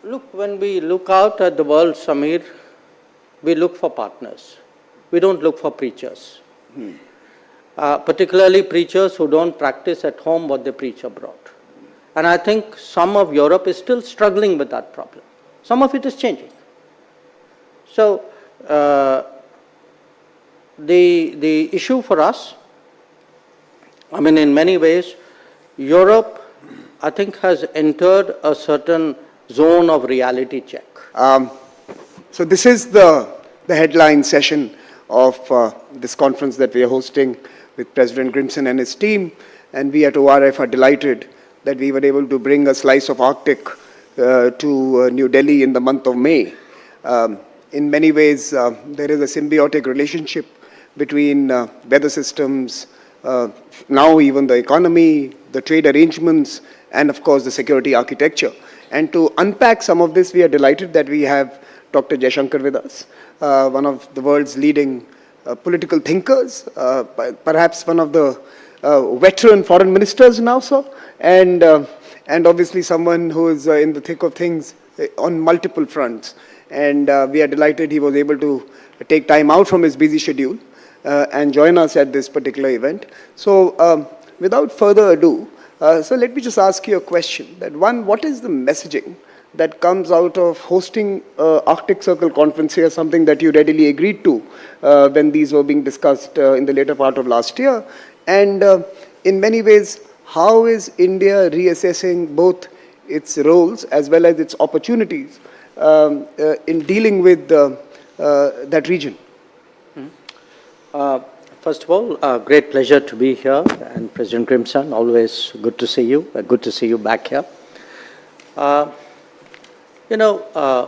Look, when we look out at the world, Samir, we look for partners. We don't look for preachers. Particularly preachers who don't practice at home what they preach abroad. And I think some of Europe is still struggling with that problem. Some of it is changing. So, the issue for us, I mean, in many ways, Europe, I think, has entered a certain zone of reality check. So this is the headline session of this conference that we are hosting with President Grimson and his team, and we at ORF are delighted that we were able to bring a slice of Arctic to New Delhi in the month of May. In many ways, there is a symbiotic relationship between weather systems, now even the economy, the trade arrangements, and of course the security architecture. And to unpack some of this, we are delighted that we have Dr. Jaishankar with us, one of the world's leading political thinkers, perhaps one of the veteran foreign ministers now, sir, and obviously someone who is in the thick of things on multiple fronts. And we are delighted he was able to take time out from his busy schedule and join us at this particular event. So without further ado, so let me just ask you a question. That one, what is the messaging that comes out of hosting Arctic Circle conference here, something that you readily agreed to when these were being discussed in the later part of last year? And in many ways, how is India reassessing both its roles as well as its opportunities in dealing with that region? First of all, great pleasure to be here, and President Grimson, always good to see you. Good to see you back here.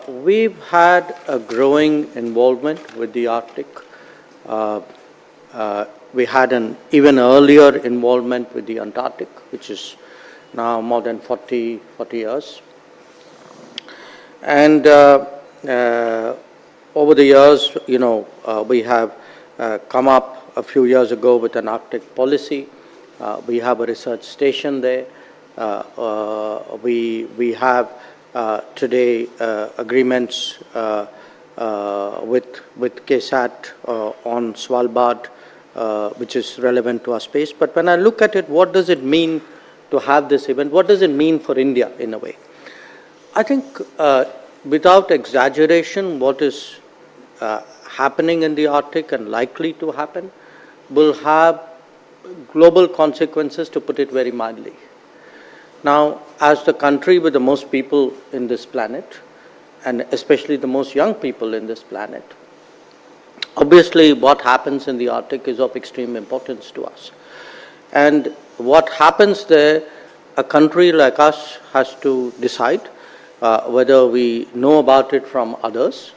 We've had a growing involvement with the Arctic. We had an even earlier involvement with the Antarctic, which is now more than 40 years. And over the years, we have come up a few years ago with an Arctic policy. We have a research station there. We have today agreements with KSAT on Svalbard, which is relevant to our space. But when I look at it, what does it mean to have this event? What does it mean for India in a way? I think without exaggeration, what is happening in the Arctic and likely to happen will have global consequences, to put it very mildly. Now, as the country with the most people in this planet, and especially the most young people in this planet, obviously what happens in the Arctic is of extreme importance to us. And what happens there, a country like us has to decide whether we know about it from others,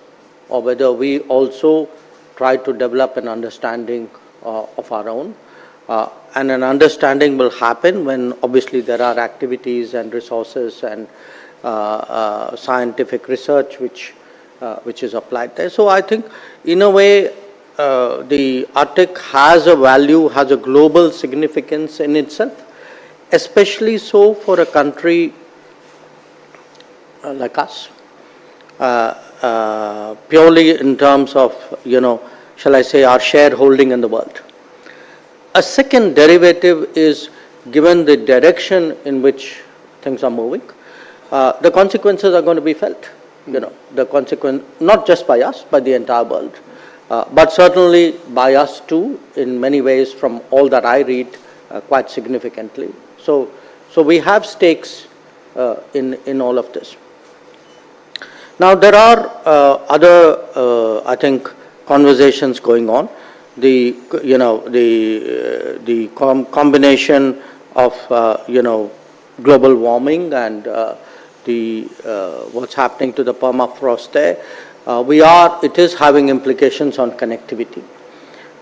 or whether we also try to develop an understanding of our own. And an understanding will happen when obviously there are activities and resources and scientific research which is applied there. So I think in a way the Arctic has a value, has a global significance in itself, especially so for a country like us. Purely in terms of, shall I say, our shareholding in the world. A second derivative is, given the direction in which things are moving, the consequences are going to be felt. The consequence, not just by us, by the entire world, but certainly by us too, in many ways, from all that I read, quite significantly. So we have stakes in all of this. Now, there are other, I think, conversations going on. The combination of global warming and what's happening to the permafrost there. It is having implications on connectivity.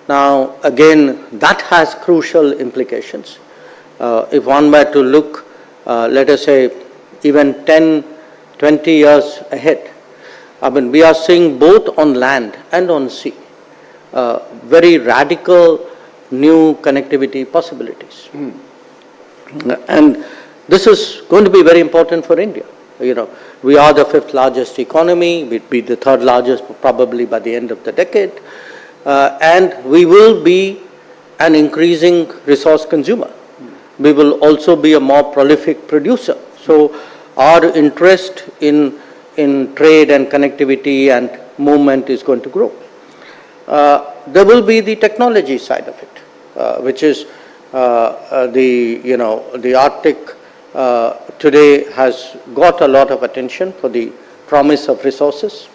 Now, again, that has crucial implications. If one were to look, let us say, even 10, 20 years ahead, I mean, we are seeing both on land and on sea very radical new connectivity possibilities. And this is going to be very important for India. We are the 5th largest economy. We'd be the 3rd largest probably by the end of the decade. And we will be an increasing resource consumer. We will also be a more prolific producer. So our interest in trade and connectivity and movement is going to grow. There will be the technology side of it, which is the Arctic today has got a lot of attention for the promise of resources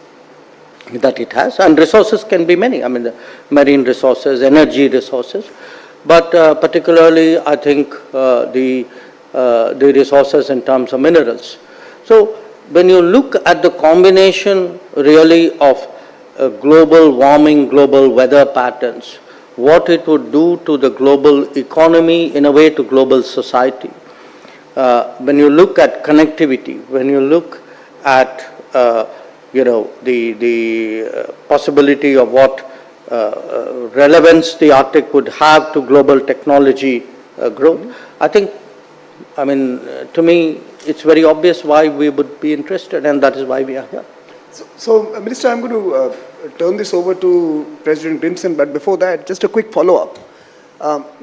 that it has, and resources can be many. I mean, the marine resources, energy resources, but particularly I think the resources in terms of minerals. So when you look at the combination really of global warming, global weather patterns, what it would do to the global economy, in a way to global society. When you look at connectivity, when you look at the possibility of what relevance the Arctic would have to global technology growth, I think, I mean, to me, it's very obvious why we would be interested, and that is why we are here. So, Minister, I'm going to turn this over to President Grimson, but before that, just a quick follow-up.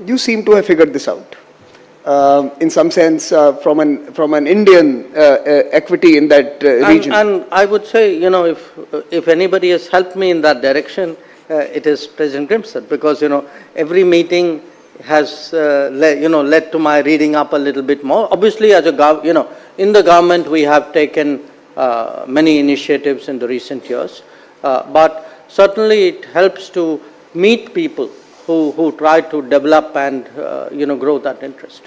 You seem to have figured this out, in some sense, from an Indian equity in that region. And I would say, if anybody has helped me in that direction, it is President Grimson, because every meeting has led to my reading up a little bit more. Obviously, as a in the government we have taken many initiatives in the recent years, but certainly it helps to meet people who try to develop and grow that interest.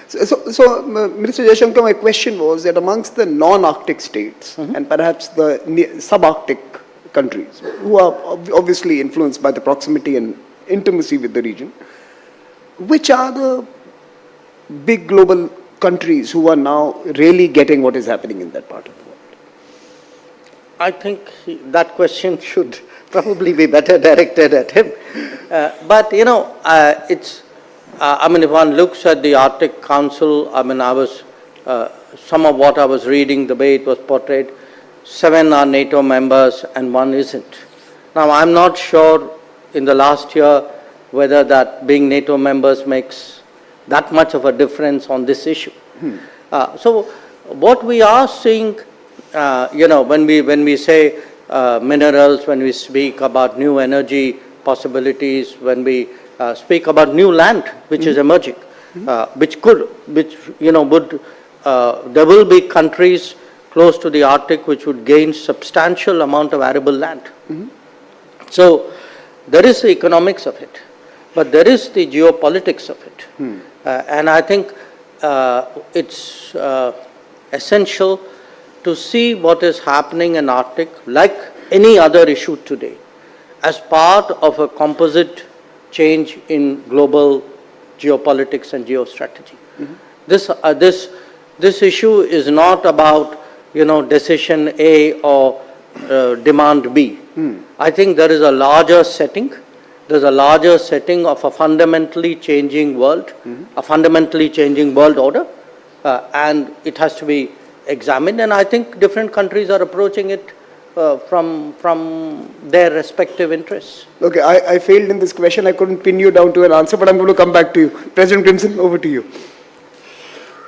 So, Minister Jaishankar, my question was that amongst the non-Arctic states and perhaps the sub-Arctic countries, who are obviously influenced by the proximity and intimacy with the region, which are the big global countries who are now really getting what is happening in that part of the world? I think that question should probably be better directed at him. But it's, I mean, if one looks at the Arctic Council, I mean, some of what I was reading, the way it was portrayed, 7 are NATO members and 1 isn't. Now, I'm not sure in the last year whether that being NATO members makes that much of a difference on this issue. So what we are seeing, when we say minerals, when we speak about new energy possibilities, when we speak about new land which is emerging, there will be countries close to the Arctic which would gain substantial amount of arable land. So there is the economics of it, but there is the geopolitics of it. And I think it's essential to see what is happening in Arctic, like any other issue today, as part of a composite change in global geopolitics and geostrategy. This issue is not about decision A or demand B. I think there is a larger setting. There's a larger setting of a fundamentally changing world, a fundamentally changing world order, and it has to be examined. And I think different countries are approaching it from their respective interests. Okay, I failed in this question. I couldn't pin you down to an answer, but I'm going to come back to you. President Grimson, over to you.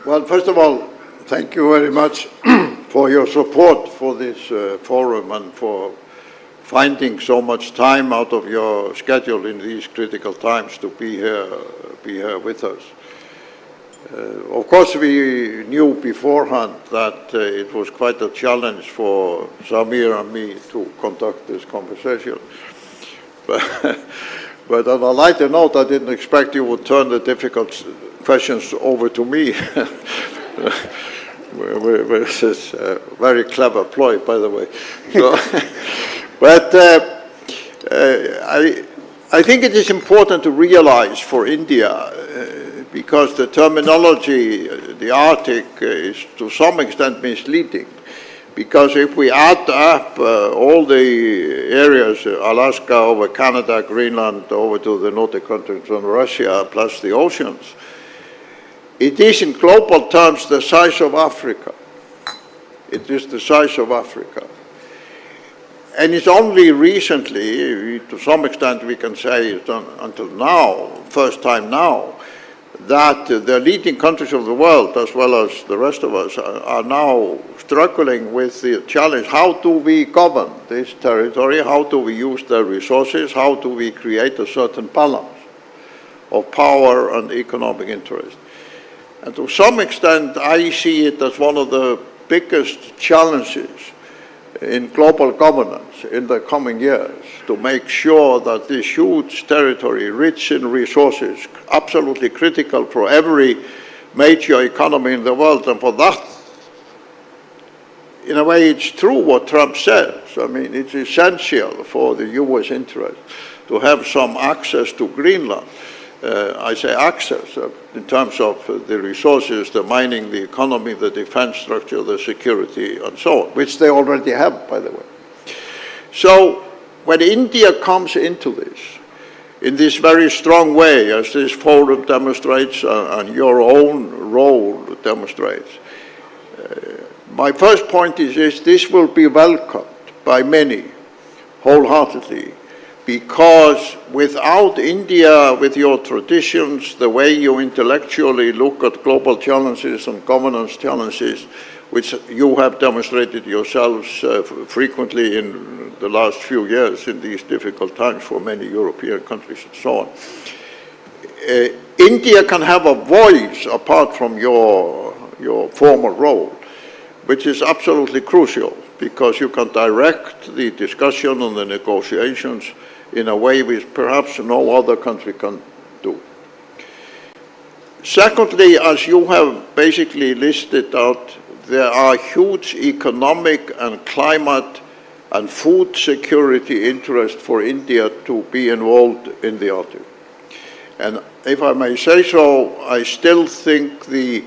Well, first of all, thank you very much for your support for this forum and for finding so much time out of your schedule in these critical times to be here with us. Of course, we knew beforehand that it was quite a challenge for Samir and me to conduct this conversation. But on a lighter note, I didn't expect you would turn the difficult questions over to me. Which is a very clever ploy, by the way. So, but I think it is important to realize for India, because the terminology, the Arctic, is to some extent misleading. Because if we add up all the areas, Alaska over Canada, Greenland, over to the Nordic countries and Russia, plus the oceans, it is in global terms the size of Africa. It is the size of Africa. And it's only recently, to some extent we can say until now, first time now, that the leading countries of the world, as well as the rest of us, are now struggling with the challenge: how do we govern this territory? How do we use their resources? How do we create a certain balance of power and economic interest? And to some extent, I see it as one of the biggest challenges in global governance in the coming years, to make sure that this huge territory, rich in resources, absolutely critical for every major economy in the world, and for that, in a way, it's true what Trump says. I mean, it's essential for the U.S. interest to have some access to Greenland. I say access in terms of the resources, the mining, the economy, the defense structure, the security, and so on, which they already have, by the way. So when India comes into this, in this very strong way, as this forum demonstrates and your own role demonstrates, my first point is this will be welcomed by many wholeheartedly, because without India, with your traditions, the way you intellectually look at global challenges and governance challenges, which you have demonstrated yourselves frequently in the last few years in these difficult times for many European countries and so on, India can have a voice apart from your former role, which is absolutely crucial, because you can direct the discussion and the negotiations in a way which perhaps no other country can do. Secondly, as you have basically listed out, there are huge economic and climate and food security interest for India to be involved in the Arctic. And if I may say so, I still think the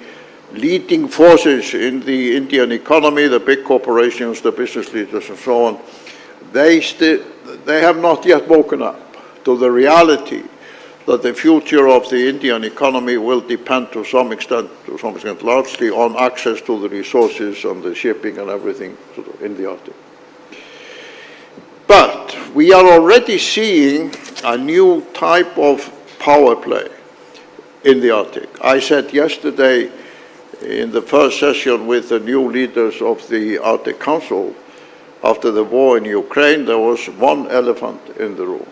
leading forces in the Indian economy, the big corporations, the business leaders and so on, they have not yet woken up to the reality that the future of the Indian economy will depend to some extent largely on access to the resources and the shipping and everything in the Arctic. But we are already seeing a new type of power play in the Arctic. I said yesterday in the first session with the new leaders of the Arctic Council, after the war in Ukraine, there was one elephant in the room.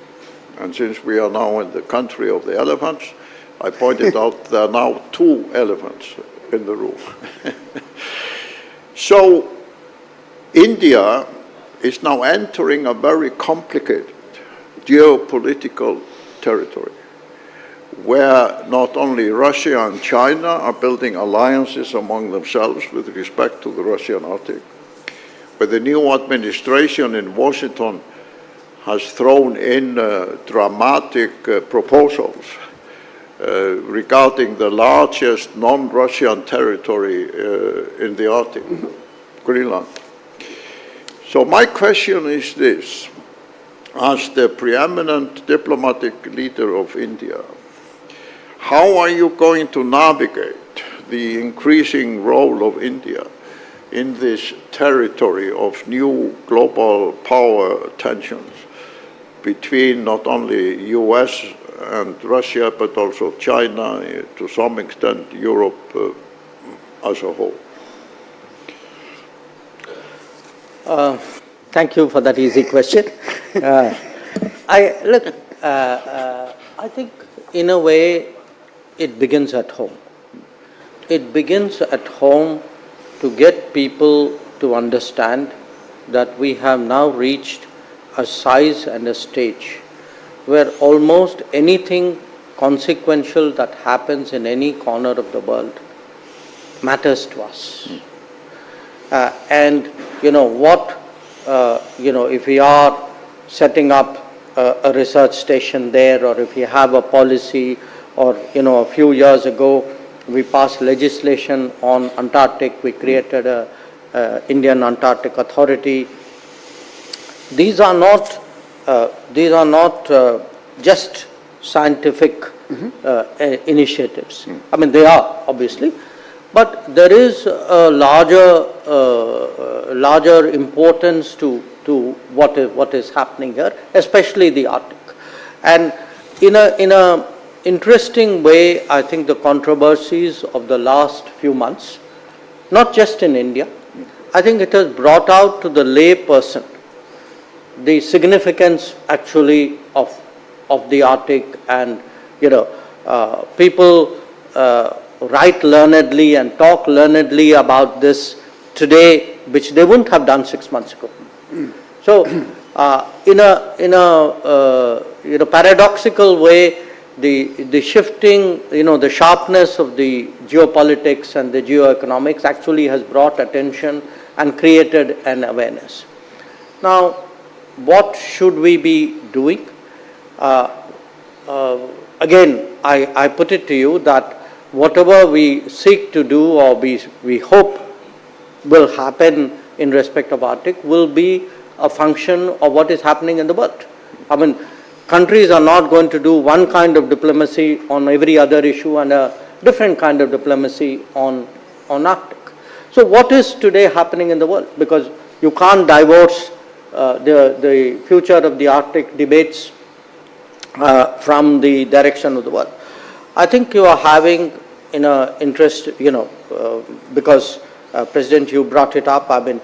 And since we are now in the country of the elephants, I pointed out there are now 2 elephants in the room. So India is now entering a very complicated geopolitical territory, where not only Russia and China are building alliances among themselves with respect to the Russian Arctic, but the new administration in Washington has thrown in dramatic proposals regarding the largest non-Russian territory in the Arctic, Greenland. So my question is this: as the preeminent diplomatic leader of India, how are you going to navigate the increasing role of India in this territory of new global power tensions between not only US and Russia, but also China, to some extent Europe as a whole? Thank you for that easy question. I think in a way it begins at home. It begins at home to get people to understand that we have now reached a size and a stage where almost anything consequential that happens in any corner of the world matters to us. And if we are setting up a research station there, or if we have a policy, or a few years ago we passed legislation on Antarctic, we created a Indian Antarctic Authority. These are not just scientific initiatives. I mean, they are obviously, But there is a larger importance to what is happening here, especially the Arctic. And in a interesting way, I think the controversies of the last few months, not just in India, I think it has brought out to the lay person the significance actually of the Arctic, and people write learnedly and talk learnedly about this today, which they wouldn't have done 6 months ago. So, in a paradoxical way, the shifting, the sharpness of the geopolitics and the geoeconomics actually has brought attention and created an awareness. Now, what should we be doing? Again, I put it to you that whatever we seek to do or we hope will happen in respect of Arctic will be a function of what is happening in the world. I mean, countries are not going to do one kind of diplomacy on every other issue and a different kind of diplomacy on Arctic. So what is today happening in the world? Because you can't divorce the future of the Arctic debates from the direction of the world. I think you are having in a interest, because President, you brought it up, I mean,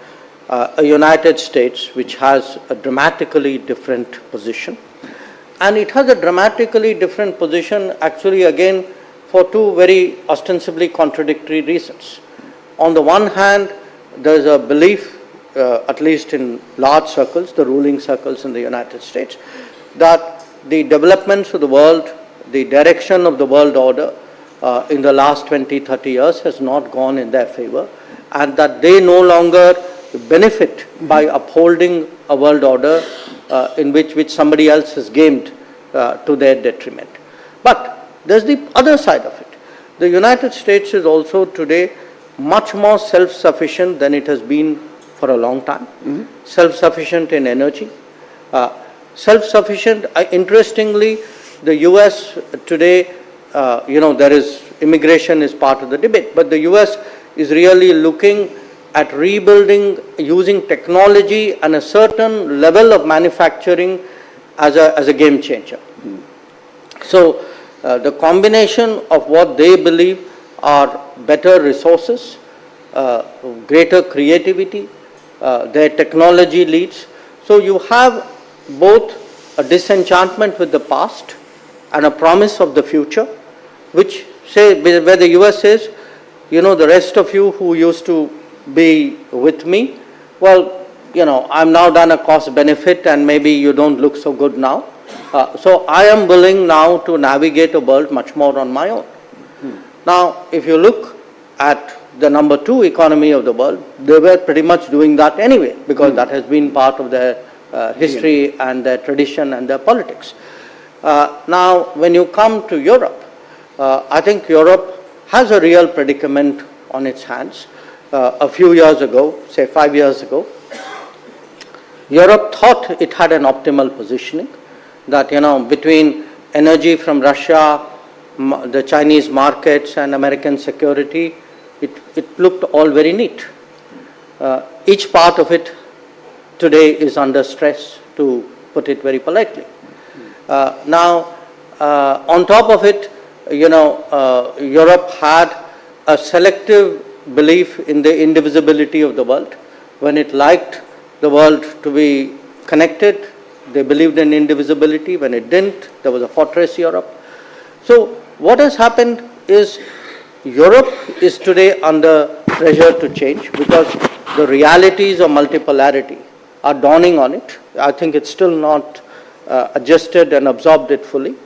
a United States which has a dramatically different position. And it has a dramatically different position actually again for two very ostensibly contradictory reasons. On the one hand, there is a belief, at least in large circles, the ruling circles in the United States, that the developments of the world, the direction of the world order in the last 20, 30 years has not gone in their favor, and that they no longer benefit by upholding a world order in which somebody else has gamed to their detriment. But there's the other side of it. The United States is also today much more self-sufficient than it has been for a long time. Self-sufficient in energy, self-sufficient, interestingly, the US today, there is immigration is part of the debate, but the US is really looking at rebuilding using technology and a certain level of manufacturing as a game changer. So the combination of what they believe are better resources, greater creativity, their technology leads. So you have both a disenchantment with the past and a promise of the future, which where the US says, the rest of you who used to be with me, well, I'm now done a cost benefit and maybe you don't look so good now. So I am willing now to navigate a world much more on my own. Now, if you look at the number 2 economy of the world, they were pretty much doing that anyway, because that has been part of their history and their tradition and their politics. Now, when you come to Europe, I think Europe has a real predicament on its hands. A few years ago, say 5 years ago, Europe thought it had an optimal positioning, that, between energy from Russia, the Chinese markets and American security, it looked all very neat. Each part of it today is under stress, to put it very politely. Now, on top of it, Europe had a selective belief in the indivisibility of the world. When it liked the world to be connected, they believed in indivisibility. When it didn't, there was a fortress Europe. So what has happened is Europe is today under pressure to change, because the realities of multipolarity are dawning on it. I think it's still not adjusted and absorbed it fully.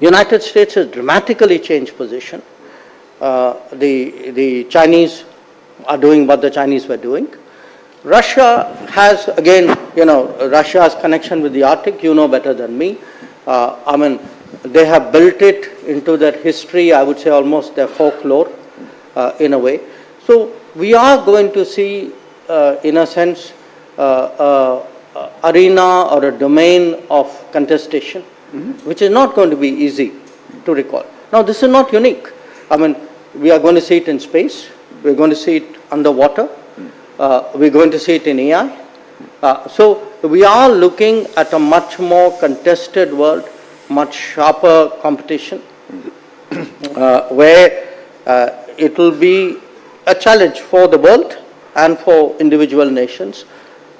United States has dramatically changed position. The Chinese are doing what the Chinese were doing. Russia has, again, Russia's connection with the Arctic, better than me. I mean, they have built it into their history, I would say almost their folklore, in a way. So we are going to see, in a sense, arena or a domain of contestation, which is not going to be easy to recall. Now, this is not unique. I mean, we are going to see it in space. We're going to see it underwater. We're going to see it in AI. So we are looking at a much more contested world, much sharper competition, where it will be a challenge for the world and for individual nations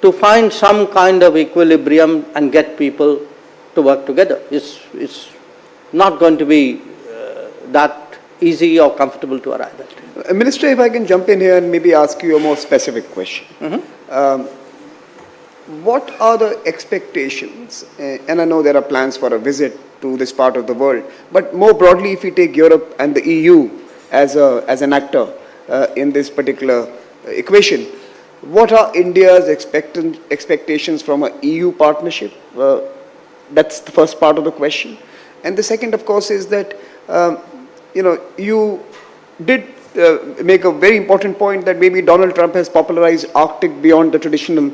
to find some kind of equilibrium and get people to work together. It's not going to be that easy or comfortable to arrive at. Minister, if I can jump in here and maybe ask you a more specific question. What are the expectations, and I know there are plans for a visit to this part of the world, but more broadly, if we take Europe and the EU as an actor in this particular equation, what are India's expectations from an EU partnership? That's the first part of the question. And the second, of course, is that, you did make a very important point that maybe Donald Trump has popularized Arctic beyond the traditional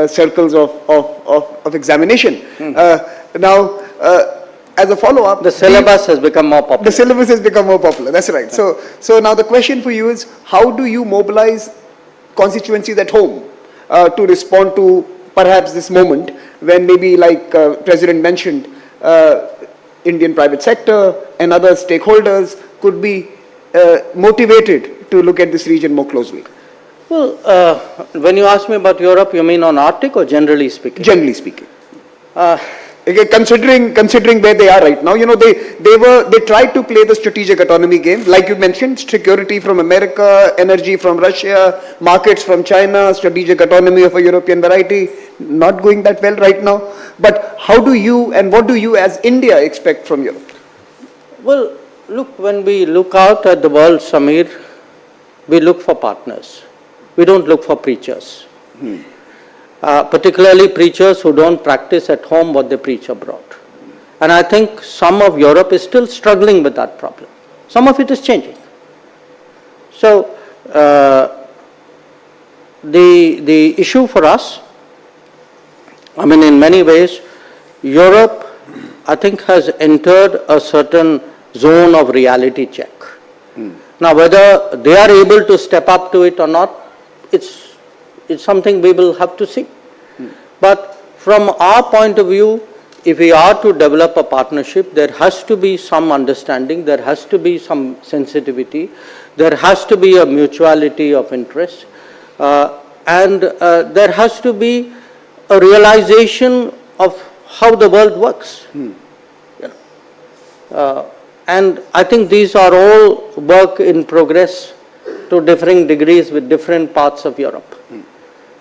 circles of examination. Now, as a follow-up, the syllabus has become more popular. The syllabus has become more popular. That's right. So now the question for you is, how do you mobilize constituencies at home to respond to perhaps this moment when maybe, like President mentioned, Indian private sector and other stakeholders could be motivated to look at this region more closely? Well, when you ask me about Europe, you mean on Arctic or generally speaking? Generally speaking. Again, considering where they are right now, they tried to play the strategic autonomy game, like you mentioned, security from America, energy from Russia, markets from China, strategic autonomy of a European variety, not going that well right now. But how do you and what do you as India expect from Europe? Well, look, when we look out at the world, Samir, we look for partners. We don't look for preachers. Particularly preachers who don't practice at home what they preach abroad. And I think some of Europe is still struggling with that problem. Some of it is changing. So, the issue for us, I mean, in many ways, Europe, I think, has entered a certain zone of reality check. Now, whether they are able to step up to it or not, it's something we will have to see. But from our point of view, if we are to develop a partnership, there has to be some understanding, there has to be some sensitivity, there has to be a mutuality of interest, and there has to be a realization of how the world works. And I think these are all work in progress to differing degrees with different parts of Europe.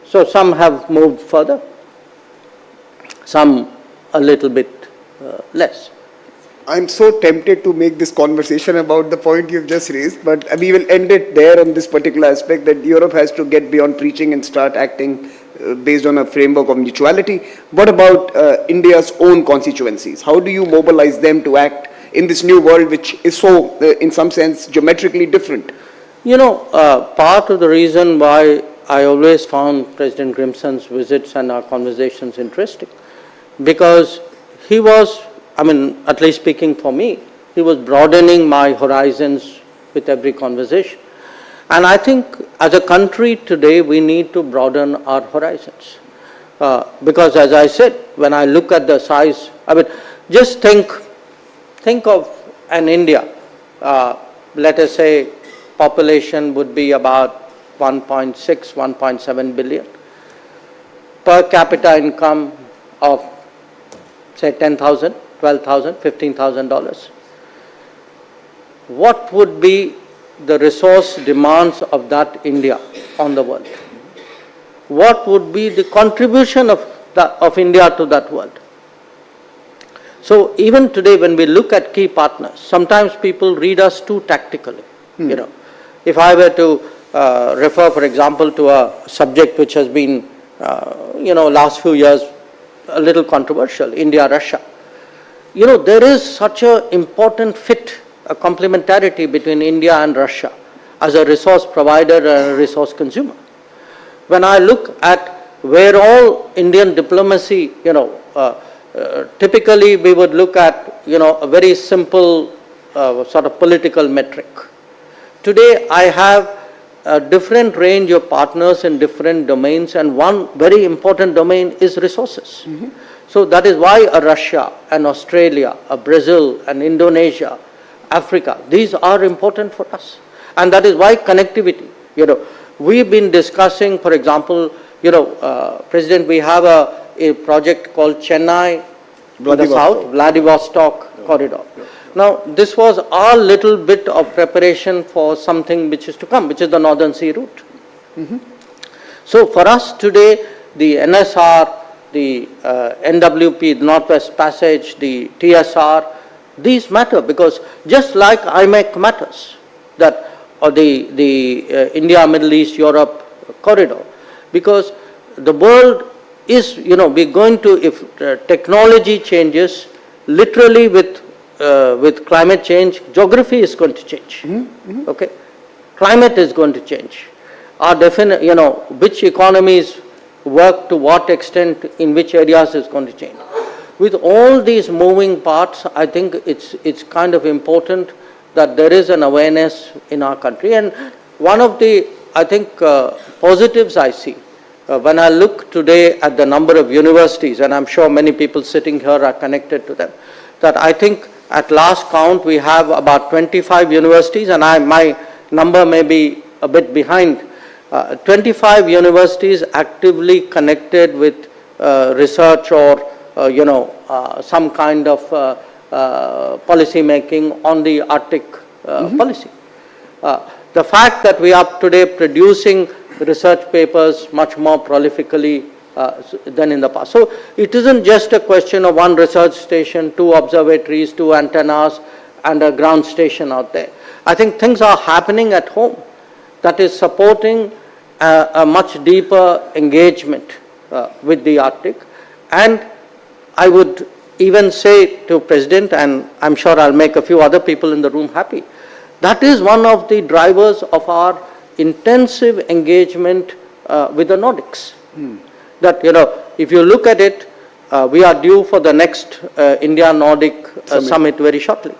So some have moved further, some a little bit less. I'm so tempted to make this conversation about the point you've just raised, but we will end it there on this particular aspect that Europe has to get beyond preaching and start acting based on a framework of mutuality. What about India's own constituencies? How do you mobilize them to act in this new world which is so, in some sense, geometrically different? Part of the reason why I always found President Grimson's visits and our conversations interesting, because he was, I mean, at least speaking for me, he was broadening my horizons with every conversation. And I think as a country today, we need to broaden our horizons. Because as I said, when I look at the size, I mean, just think of an India, let us say population would be about 1.6, 1.7 billion. Per capita income of say $10,000, $12,000, $15,000. What would be the resource demands of that India on the world? What would be the contribution of India to that world? So even today when we look at key partners, sometimes people read us too tactically. If I were to refer, for example, to a subject which has been, last few years a little controversial, India-Russia. There is such an important fit, a complementarity between India and Russia as a resource provider and a resource consumer. When I look at where all Indian diplomacy, typically we would look at, a very simple sort of political metric. today I have a different range of partners in different domains, and one very important domain is resources. So that is why a Russia, an Australia, a Brazil, an Indonesia, Africa, these are important for us. And that is why connectivity, we've been discussing, for example, President, we have a project called Chennai, the South, Vladivostok corridor. Now, this was our little bit of preparation for something which is to come, which is the Northern Sea route. So for us today, the NSR, the NWP, the Northwest Passage, the TSR, these matter because just like IMEC matters, that or the India, Middle East, Europe corridor, because the world is, we're going to, if technology changes, literally with climate change, geography is going to change. Okay, climate is going to change. Our which economies work to what extent in which areas is going to change. With all these moving parts, I think it's kind of important that there is an awareness in our country. And one of the, I think, positives I see when I look today at the number of universities, and I'm sure many people sitting here are connected to them, that I think at last count we have about 25 universities, and my number may be a bit behind. 25 universities actively connected with research or some kind of policy making on the Arctic policy. The fact that we are today producing research papers much more prolifically than in the past. So it isn't just a question of one research station, 2 observatories, 2 antennas, and a ground station out there. I think things are happening at home that is supporting a much deeper engagement with the Arctic. And I would even say to President, and I'm sure I'll make a few other people in the room happy, that is one of the drivers of our intensive engagement with the Nordics. That, if you look at it, we are due for the next India-Nordic summit very shortly.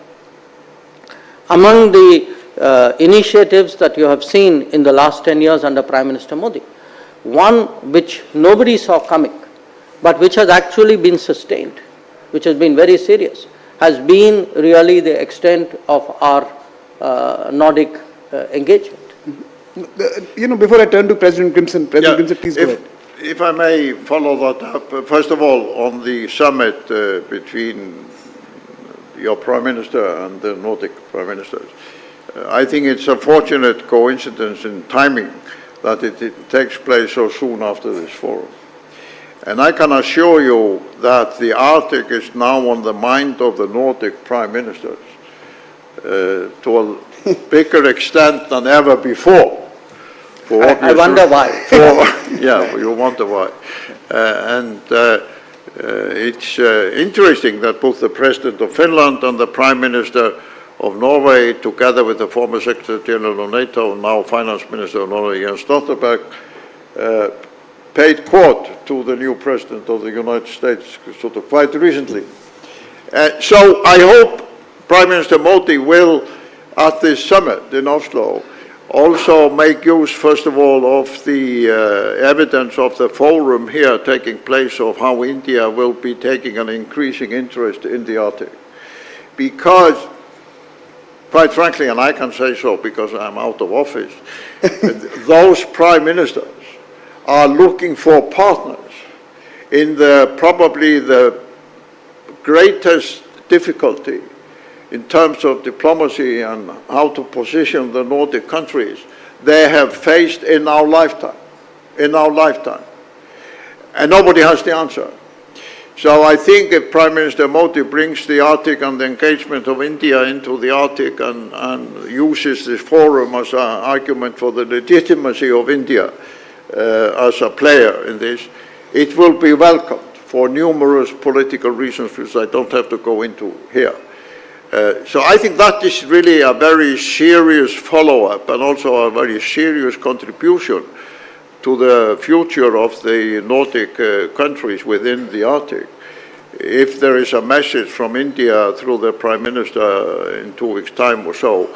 Among the initiatives that you have seen in the last 10 years under Prime Minister Modi, one which nobody saw coming, but which has actually been sustained, which has been very serious, has been really the extent of our Nordic engagement. Before I turn to President Grimson, Grimson, please go ahead. If I may follow that up, first of all, on the summit between your Prime Minister and the Nordic Prime Ministers, I think it's a fortunate coincidence in timing that it takes place so soon after this forum. And I can assure you that the Arctic is now on the mind of the Nordic Prime Ministers to a bigger extent than ever before. I wonder why. Yeah, you wonder why. It's interesting that both the President of Finland and the Prime Minister of Norway, together with the former Secretary General of NATO, now Finance Minister of Norway, Jens Stoltenberg, paid court to the new President of the United States sort of quite recently. So I hope Prime Minister Modi will, at this summit in Oslo, also make use, first of all, of the evidence of the forum here taking place of how India will be taking an increasing interest in the Arctic. Because, quite frankly, and I can say so because I'm out of office, those prime ministers are looking for partners in probably the greatest difficulty in terms of diplomacy and how to position the Nordic countries they have faced in our lifetime. And nobody has the answer. So I think if Prime Minister Modi brings the Arctic and the engagement of India into the Arctic and uses this forum as an argument for the legitimacy of India as a player in this, it will be welcomed for numerous political reasons which I don't have to go into here. So I think that is really a very serious follow-up and also a very serious contribution to the future of the Nordic countries within the Arctic. If there is a message from India through the Prime Minister in 2 weeks' time or so,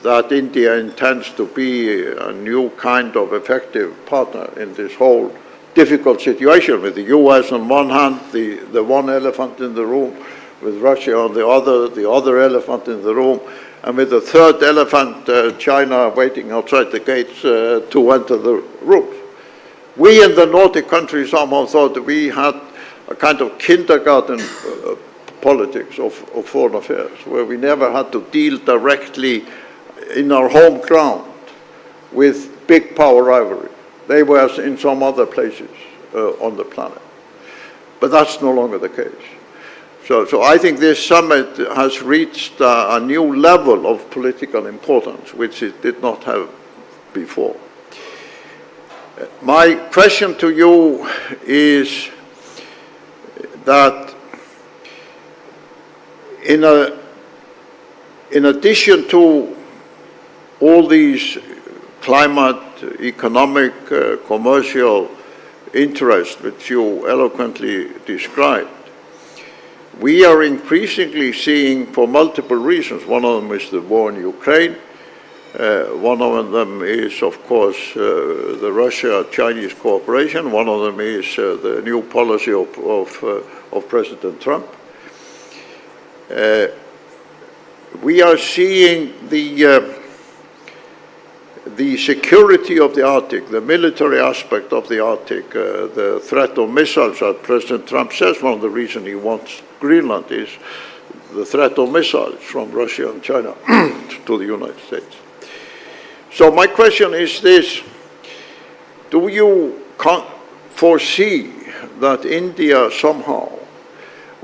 that India intends to be a new kind of effective partner in this whole difficult situation, with the U.S. on one hand, the one elephant in the room, with Russia on the other elephant in the room, and with the third elephant, China, waiting outside the gates to enter the rooms. We in the Nordic countries somehow thought that we had a kind of kindergarten politics of foreign affairs, where we never had to deal directly in our home ground with big power rivalry. They were in some other places on the planet. But that's no longer the case. So I think this summit has reached a new level of political importance, which it did not have before. My question to you is that in addition to all these climate, economic, commercial interests which you eloquently described, we are increasingly seeing, for multiple reasons, one of them is the war in Ukraine, one of them is, of course, the Russia-Chinese cooperation, one of them is the new policy of President Trump. We are seeing the security of the Arctic, the military aspect of the Arctic, the threat of missiles that President Trump says one of the reasons he wants Greenland is the threat of missiles from Russia and China to the United States. So my question is this: do you foresee that India somehow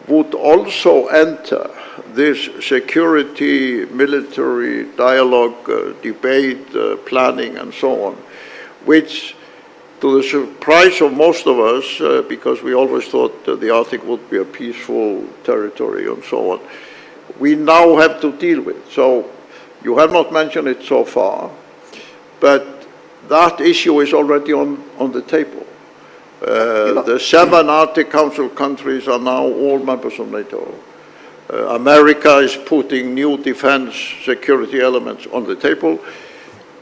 would also enter this security, military dialogue, debate, planning, and so on, which, to the surprise of most of us, because we always thought that the Arctic would be a peaceful territory and so on, we now have to deal with? So you have not mentioned it so far, but that issue is already on the table. The 7 Arctic Council countries are now all members of NATO. America is putting new defense security elements on the table.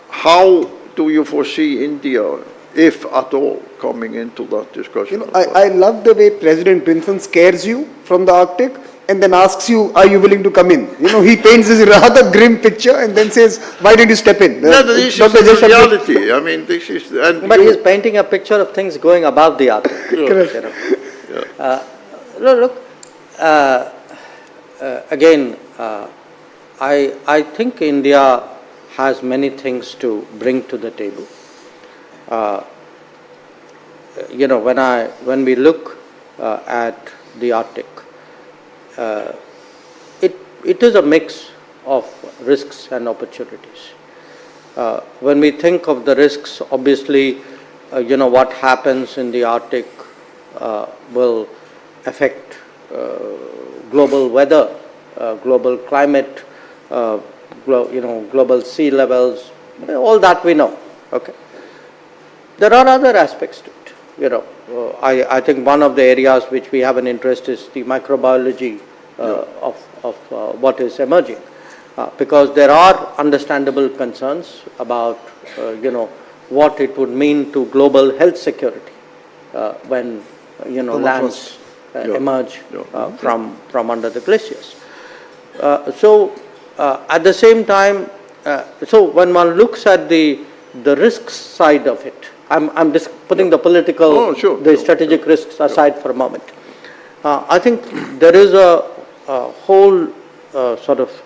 How do you foresee India, if at all, coming into that discussion? I love the way President Grimson scares you from the Arctic and then asks you, are you willing to come in? He paints this rather grim picture and then says, why don't you step in? No, this is the reality. I mean, this is... But he's painting a picture of things going above the Arctic. Look, again, I think India has many things to bring to the table. When we look at the Arctic, it is a mix of risks and opportunities. When we think of the risks, obviously, what happens in the Arctic will affect global weather, global climate, global sea levels, all that we know. Okay. There are other aspects to it. I think one of the areas which we have an interest is the microbiology of what is emerging, because there are understandable concerns about what it would mean to global health security when lands emerge from under the glaciers. At the same time, so when one looks at the risks side of it, I'm just putting the political, strategic risks aside for a moment. I think there is a whole sort of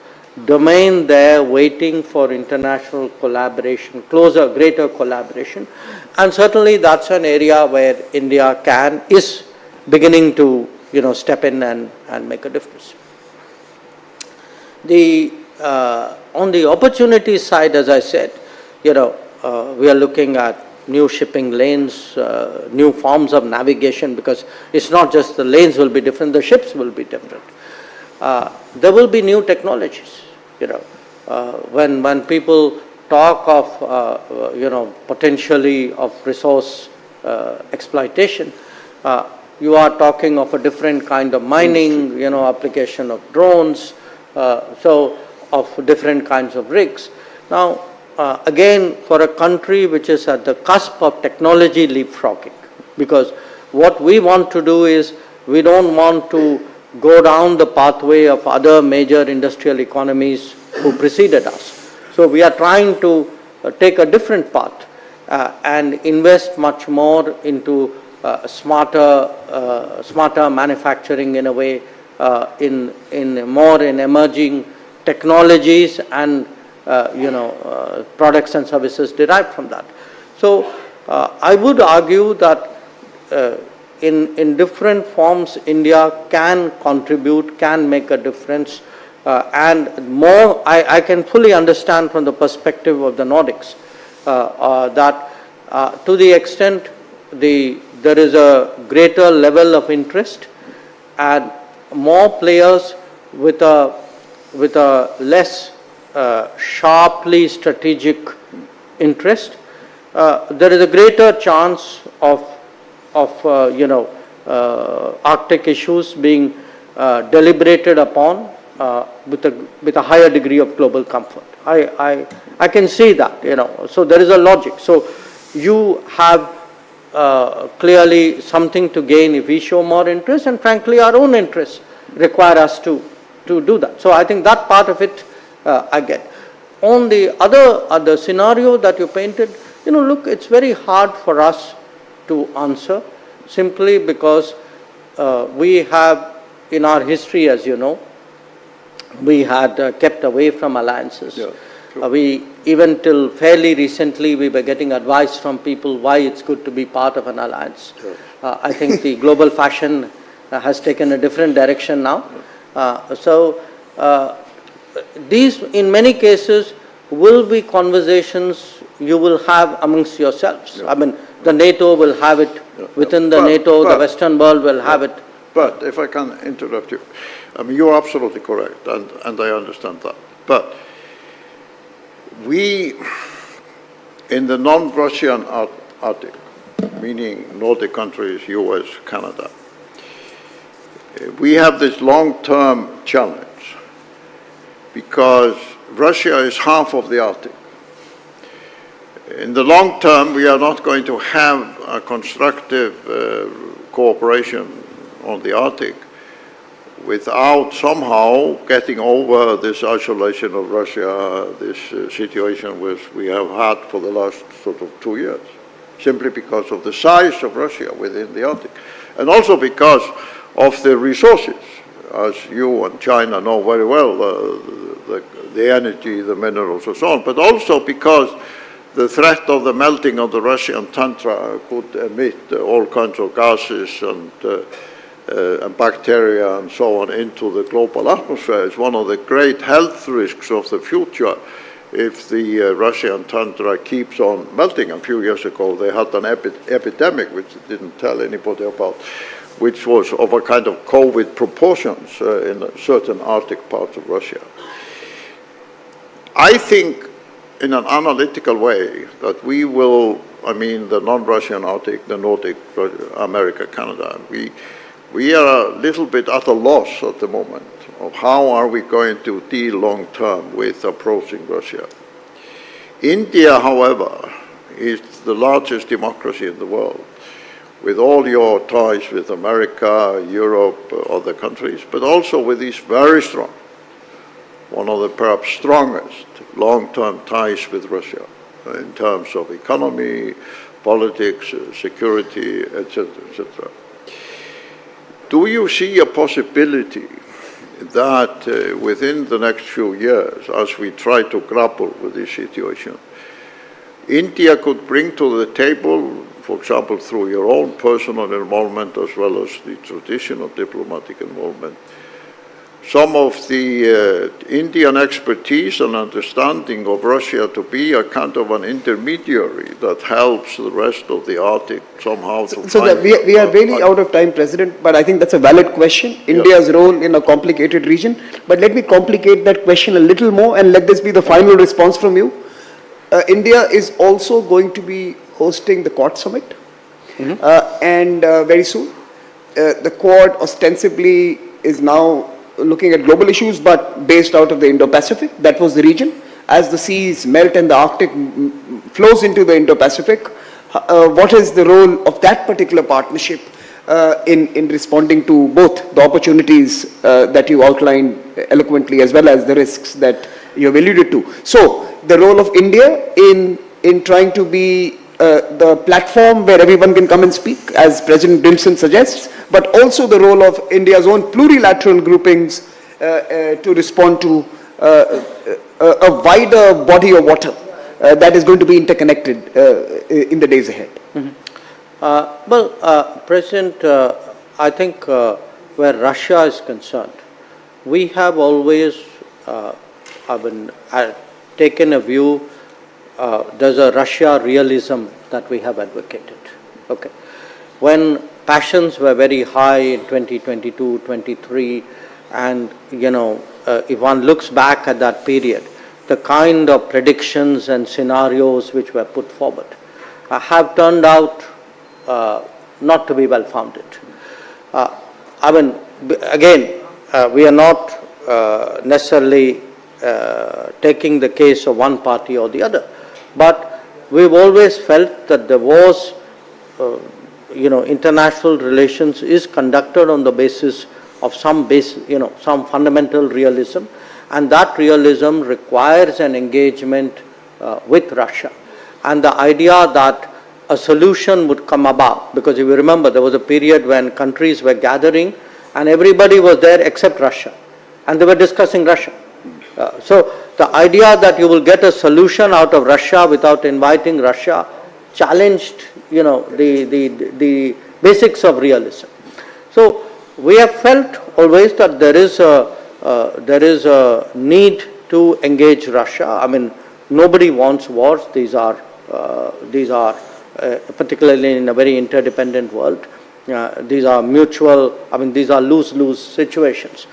domain there waiting for international collaboration, closer, greater collaboration, and certainly that's an area where India is beginning to step in and make a difference. On the opportunity side, as I said, we are looking at new shipping lanes, new forms of navigation, because it's not just the lanes will be different, the ships will be different. There will be new technologies. When people talk of potentially of resource exploitation, you are talking of a different kind of mining, application of drones. So different kinds of rigs. Now, again, for a country which is at the cusp of technology leapfrogging, because what we want to do is we don't want to go down the pathway of other major industrial economies who preceded us. So we are trying to take a different path and invest much more into smarter manufacturing in a way, in emerging technologies and products and services derived from that. So I would argue that in different forms India can contribute, can make a difference, and more I can fully understand from the perspective of the Nordics that to the extent there is a greater level of interest and more players with a less sharply strategic interest, there is a greater chance of Arctic issues being deliberated upon with a higher degree of global comfort. I can see that, so there is a logic. So you have clearly something to gain if we show more interest, and frankly our own interests require us to do that. So I think that part of it I get. On the other scenario that you painted, look, it's very hard for us to answer simply because we have in our history, as you know, we had kept away from alliances. Yeah, sure. We, even till fairly recently, we were getting advice from people why it's good to be part of an alliance. Sure. I think the global fashion has taken a different direction now. So these, in many cases, will be conversations you will have amongst yourselves. Yeah. I mean, the NATO will have it within the NATO, the Western world will have it. But if I can interrupt you, I mean, you're absolutely correct, and I understand that. But we, in the non-Russian Arctic, meaning Nordic countries, US, Canada, we have this long-term challenge because Russia is half of the Arctic. In the long term, we are not going to have a constructive cooperation on the Arctic without somehow getting over this isolation of Russia, this situation which we have had for the last sort of 2 years, simply because of the size of Russia within the Arctic, and also because of the resources, as you and China know very well, the energy, the minerals, and so on, but also because the threat of the melting of the Russian tundra could emit all kinds of gases and bacteria and so on into the global atmosphere. Is one of the great health risks of the future if the Russian tundra keeps on melting. A few years ago they had an epidemic, which they didn't tell anybody about, which was of a kind of COVID proportions in certain Arctic parts of Russia. I think in an analytical way that we will, I mean the non-Russian Arctic, the Nordic, America, Canada, we are a little bit at a loss at the moment of how are we going to deal long term with approaching Russia. India, however, is the largest democracy in the world, with all your ties with America, Europe, other countries, but also with these very strong, one of the perhaps strongest long-term ties with Russia in terms of economy, politics, security, etc., etc. Do you see a possibility that within the next few years, as we try to grapple with this situation, India could bring to the table, for example, through your own personal involvement as well as the traditional diplomatic involvement, some of the Indian expertise and understanding of Russia to be a kind of an intermediary that helps the rest of the Arctic somehow to So that we are really out of time, President, but I think that's a valid question, India's role in a complicated region. But let me complicate that question a little more and let this be the final response from you. India is also going to be hosting the Quad Summit, and very soon. The Quad ostensibly is now looking at global issues, but based out of the Indo-Pacific. That was the region. As the seas melt and the Arctic flows into the Indo-Pacific, what is the role of that particular partnership in responding to both the opportunities that you outlined eloquently as well as the risks that you have alluded to? So, the role of India in trying to be the platform where everyone can come and speak, as President Grimson suggests, but also the role of India's own plurilateral groupings to respond to a wider body of water that is going to be interconnected in the days ahead. President, I think where Russia is concerned, we have always taken a view. There's a Russia realism that we have advocated. Okay, when passions were very high in 2022, 23, and if one looks back at that period, the kind of predictions and scenarios which were put forward have turned out not to be well founded. We are not necessarily taking the case of one party or the other, but we've always felt that there was, international relations is conducted on the basis of some fundamental realism, and that realism requires an engagement with Russia. And the idea that a solution would come about, because if you remember, there was a period when countries were gathering and everybody was there except Russia, and they were discussing Russia. So the idea that you will get a solution out of Russia without inviting Russia challenged, the basics of realism. So we have felt always that there is a need to engage Russia. I mean, nobody wants wars. These are particularly in a very interdependent world. These are mutual. I mean, these are lose-lose situations.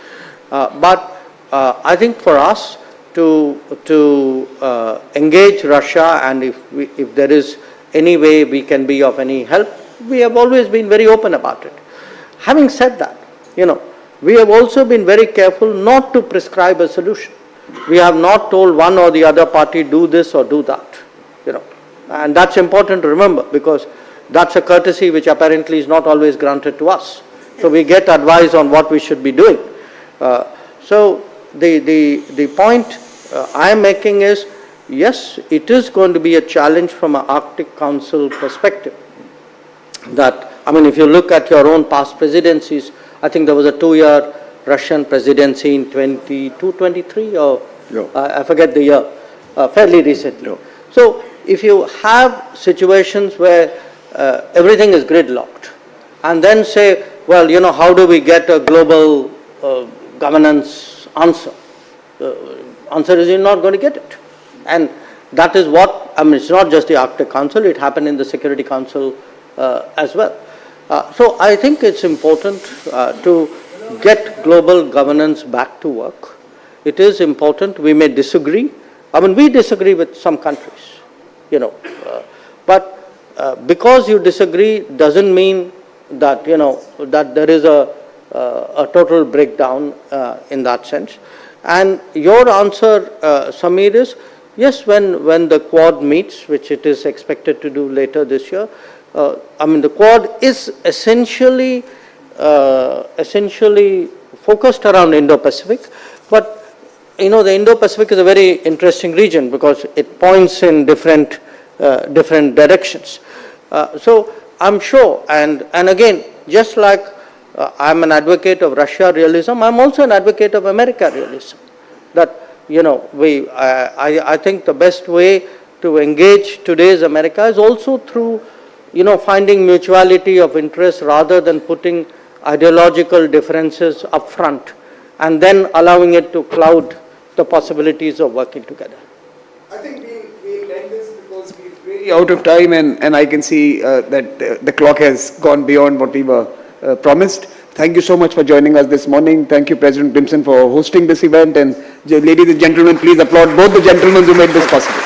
But I think for us to engage Russia, and if there is any way we can be of any help, we have always been very open about it. Having said that, we have also been very careful not to prescribe a solution. We have not told one or the other party do this or do that, and that's important to remember, because that's a courtesy which apparently is not always granted to us. So we get advice on what we should be doing. So the point I am making is, yes, it is going to be a challenge from an Arctic Council perspective. That, I mean, if you look at your own past presidencies, I think there was a 2-year Russian presidency in 22, 23, or I forget the year, fairly recently. So if you have situations where everything is gridlocked, and then say, well, how do we get a global governance answer? Answer is you're not going to get it. And that is what, I mean, it's not just the Arctic Council, it happened in the Security Council as well. So I think it's important to get global governance back to work. It is important. We may disagree. I mean, we disagree with some countries, but because you disagree doesn't mean that, that there is a total breakdown in that sense. And your answer, Samir, is yes, when the Quad meets, which it is expected to do later this year, I mean, the Quad is essentially focused around Indo-Pacific, but the Indo-Pacific is a very interesting region because it points in different directions. So I'm sure, and again, just like I'm an advocate of Russia realism, I'm also an advocate of America realism. That, I think the best way to engage today's America is also through, finding mutuality of interest rather than putting ideological differences up front and then allowing it to cloud the possibilities of working together. I think we'll end this because we're really out of time, and I can see that the clock has gone beyond what we were promised. Thank you so much for joining us this morning. Thank you, President Grimson, for hosting this event. And ladies and gentlemen, please applaud both the gentlemen who made this possible.